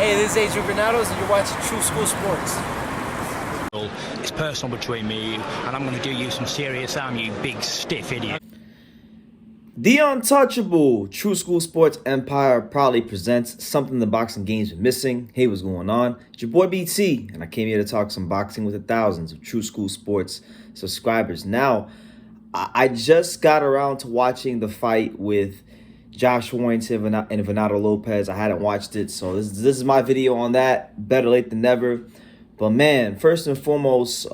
Hey, this is Adrian Venados, and you're watching True School Sports. It's personal between me and you, and I'm going to do you some serious harm, you big stiff idiot. The Untouchable True School Sports Empire proudly presents something the boxing game's been missing. Hey, what's going on? It's your boy BT, and I came here to talk some boxing with the thousands of True School Sports subscribers. Now, I just got around to watching the fight with Josh Warrington and Venado Lopez. I hadn't watched it, so this is my video on that. Better late than never. But man, first and foremost,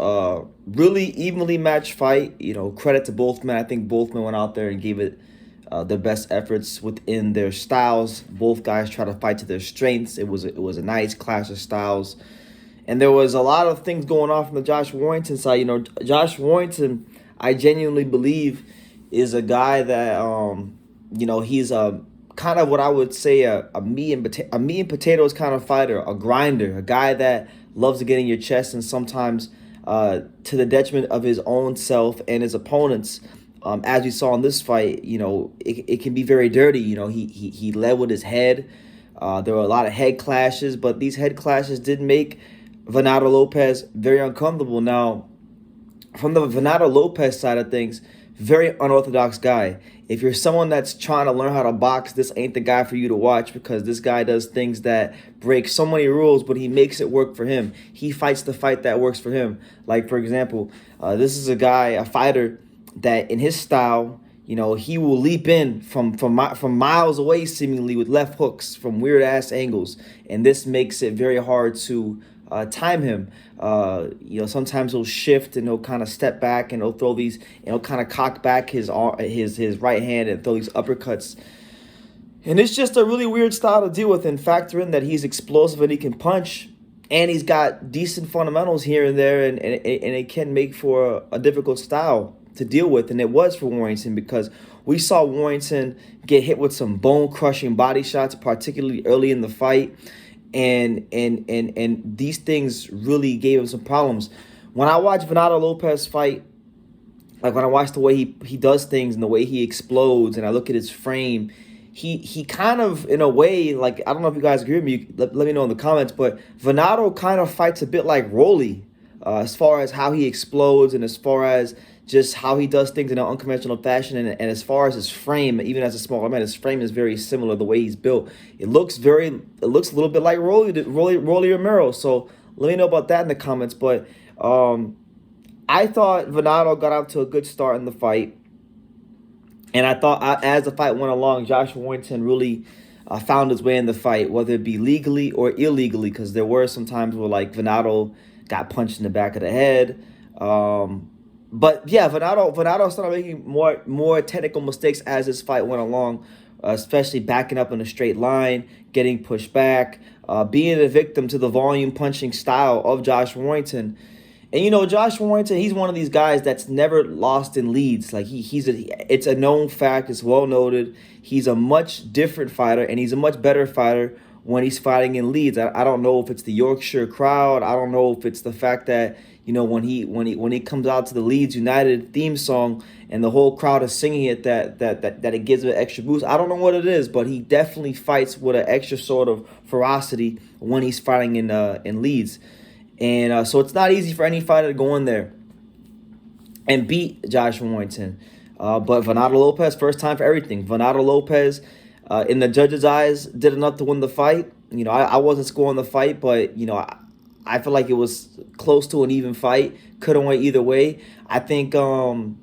really evenly matched fight. You know, credit to both men. I think both men went out there and gave it their best efforts within their styles. Both guys try to fight to their strengths. It was a nice clash of styles, and there was a lot of things going on from the Josh Warrington side. You know, Josh Warrington, I genuinely believe, is a guy that you know, he's a kind of what I would say a meat and potatoes kind of fighter, a grinder, a guy that loves to get in your chest, and sometimes to the detriment of his own self and his opponents. As we saw in this fight, you know, it can be very dirty. You know, he led with his head. There were a lot of head clashes, but these head clashes did make Venado Lopez very uncomfortable. Now, from the Venado Lopez side of things, very unorthodox guy. If you're someone that's trying to learn how to box, this ain't the guy for you to watch, because this guy does things that break so many rules, but he makes it work for him. He fights the fight that works for him. Like, for example, this is a fighter that in his style, you know, he will leap in from miles away seemingly with left hooks from weird ass angles, and this makes it very hard to time him. You know, sometimes he'll shift and he'll kind of step back and he'll throw these, and he'll kind of cock back his right hand and throw these uppercuts. And it's just a really weird style to deal with, and factor in that he's explosive and he can punch, and he's got decent fundamentals here and there, and it can make for a difficult style to deal with. And it was for Warrington, because we saw Warrington get hit with some bone-crushing body shots, particularly early in the fight. And these things really gave him some problems. When I watch Venado Lopez fight, like when I watch the way he does things and the way he explodes, and I look at his frame, he kind of, in a way, like, I don't know if you guys agree with me, let me know in the comments, but Venado kind of fights a bit like Rolly, as far as how he explodes, and as far as just how he does things in an unconventional fashion, and as far as his frame, even as a smaller man, his frame is very similar. The way he's built, it looks a little bit like Rolly Romero. So let me know about that in the comments. But I thought Venado got out to a good start in the fight, and I thought as the fight went along, Josh Warrington really found his way in the fight, whether it be legally or illegally, because there were some times where, like, Venado got punched in the back of the head. But yeah, Venado started making more technical mistakes as this fight went along, especially backing up in a straight line, getting pushed back, being a victim to the volume punching style of Josh Warrington. And you know, Josh Warrington, he's one of these guys that's never lost in Leeds. Like, it's a known fact, it's well noted. He's a much different fighter, and he's a much better fighter when he's fighting in Leeds. I don't know if it's the Yorkshire crowd. I don't know if it's the fact that, you know, when he comes out to the Leeds United theme song and the whole crowd is singing it, that it gives him an extra boost. I don't know what it is, but he definitely fights with an extra sort of ferocity when he's fighting in Leeds. And so it's not easy for any fighter to go in there and beat Josh Warrington. But Venado Lopez, first time for everything. Venado Lopez, in the judges' eyes, did enough to win the fight. You know, I wasn't scoring the fight, but, you know, I feel like it was close to an even fight. Could have went either way. I think I'm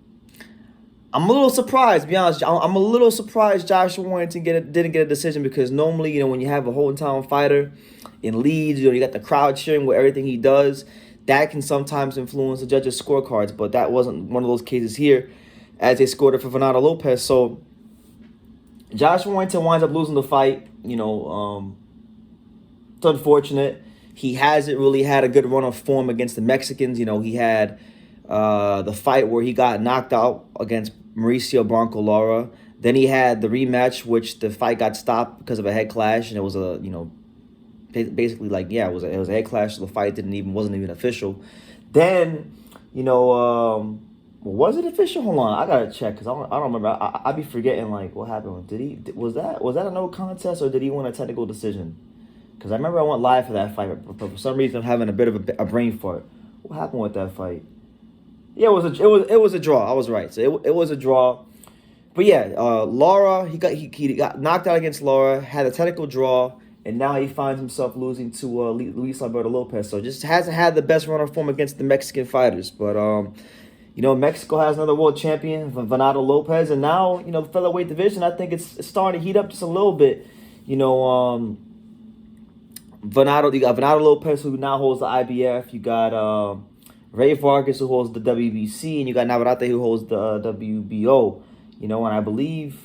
a little surprised, to be honest. I'm a little surprised Josh Warrington didn't get a decision, because normally, you know, when you have a hometown fighter in Leeds, you know, you got the crowd cheering with everything he does. That can sometimes influence the judges' scorecards, but that wasn't one of those cases here, as they scored it for Venado Lopez. So Josh Warrington winds up losing the fight. You know, it's unfortunate. He hasn't really had a good run of form against the Mexicans. You know, he had the fight where he got knocked out against Mauricio Lara. Then he had the rematch, which the fight got stopped because of a head clash, and it was a, you know, basically, like, yeah, it was a head clash. So the fight wasn't even official. Then, you know, was it official? Hold on, I gotta check, because I don't remember. I be forgetting, like, what happened. Was that a no contest, or did he win a technical decision? Because I remember I went live for that fight, but for some reason I'm having a bit of a brain fart. What happened with that fight? Yeah, it was a draw. I was right. So it was a draw. But yeah, Lara, he got knocked out against Lara, had a technical draw, and now he finds himself losing to Luis Alberto Lopez. So just hasn't had the best run of form against the Mexican fighters. But Mexico has another world champion, Venado Lopez, and now the featherweight division, I think it's starting to heat up just a little bit. You got Venado Lopez, who now holds the IBF. You got Ray Vargas, who holds the WBC, and you got Navarrete, who holds the WBO. And I believe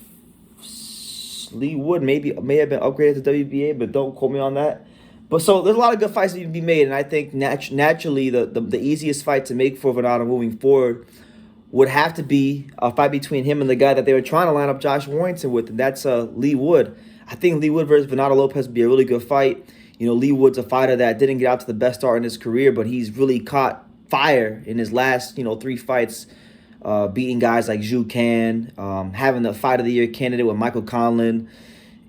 Leigh Wood may have been upgraded to WBA, but don't quote me on that. But so there's a lot of good fights that can be made, and I think naturally the easiest fight to make for Venado moving forward would have to be a fight between him and the guy that they were trying to line up Josh Warrington with, and that's Leigh Wood. I think Leigh Wood versus Venado Lopez would be a really good fight. Leigh Wood's a fighter that didn't get out to the best start in his career, but he's really caught fire in his last 3 fights. Beating guys like Zhu Can, having the Fight of the Year candidate with Michael Conlon.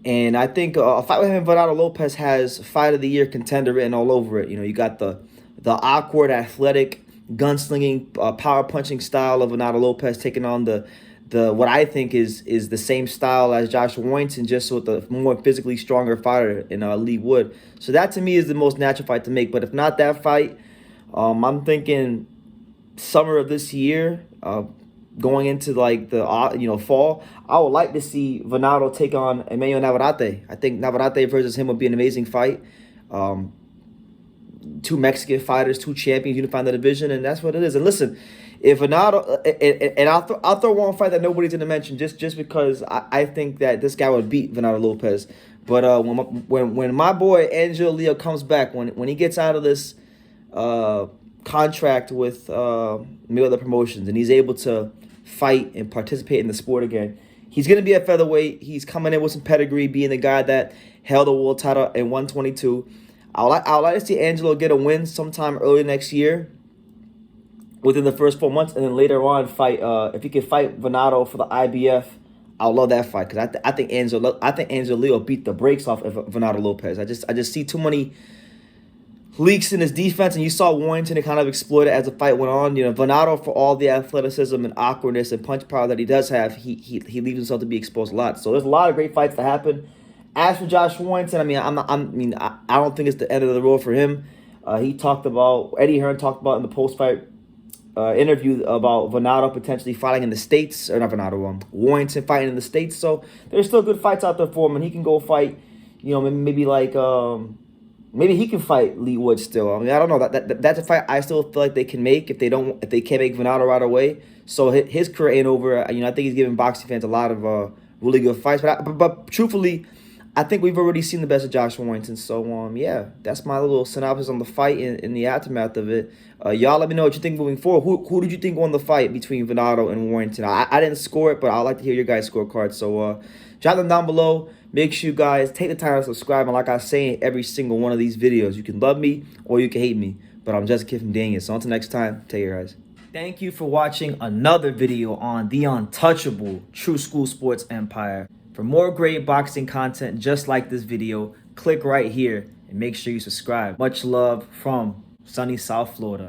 And I think a fight with him and Venado Lopez has Fight of the Year contender written all over it. You got the awkward, athletic, gunslinging, power punching style of Venado Lopez taking on the what I think is the same style as Josh Warrington, just with a more physically stronger fighter in Leigh Wood. So that to me is the most natural fight to make. But if not that fight, I'm thinking summer of this year, going into the fall, I would like to see Venado take on Emanuel Navarrete. I think Navarrete versus him would be an amazing fight. 2 Mexican fighters, 2 champions unifying the division, and that's what it is. And listen, if Venado, and I'll throw one fight that nobody's gonna mention just because I think that this guy would beat Venado Lopez. But when my boy Angel Leo comes back, when he gets out of this contract with Mayweather Promotions and he's able to fight and participate in the sport again, he's going to be at featherweight. He's coming in with some pedigree, being the guy that held the world title in 122. I'd like to see Angelo get a win sometime early next year, within the first 4 months, and then later on fight. If he could fight Venado for the IBF, I'll love that fight, because I think Angelo Leo beat the brakes off of Venado Lopez. I just see too many leaks in his defense, and you saw Warrington to kind of exploit it as the fight went on. Venado, for all the athleticism and awkwardness and punch power that he does have, he leaves himself to be exposed a lot. So there's a lot of great fights to happen. As for Josh Warrington, I don't think it's the end of the road for him. Eddie Hearn talked about in the post-fight interview about Venado potentially fighting in the States, or not Venado, Warrington fighting in the States. So there's still good fights out there for him, and he can go fight, maybe he can fight Leigh Wood still. I don't know. That's a fight I still feel like they can make if they can't make Venado right away. So his career ain't over. I think he's giving boxing fans a lot of really good fights. But truthfully, I think we've already seen the best of Josh Warrington. So yeah, that's my little synopsis on the fight and the aftermath of it. Y'all let me know what you think moving forward. Who did you think won the fight between Venado and Warrington? I didn't score it, but I'd like to hear your guys' scorecards. So drop them down below. Make sure you guys take the time to subscribe. And like I say in every single one of these videos, you can love me or you can hate me. But I'm just a kid from Daniel. So until next time, take care, guys. Thank you for watching another video on the untouchable True School Sports Empire. For more great boxing content just like this video, click right here and make sure you subscribe. Much love from sunny South Florida.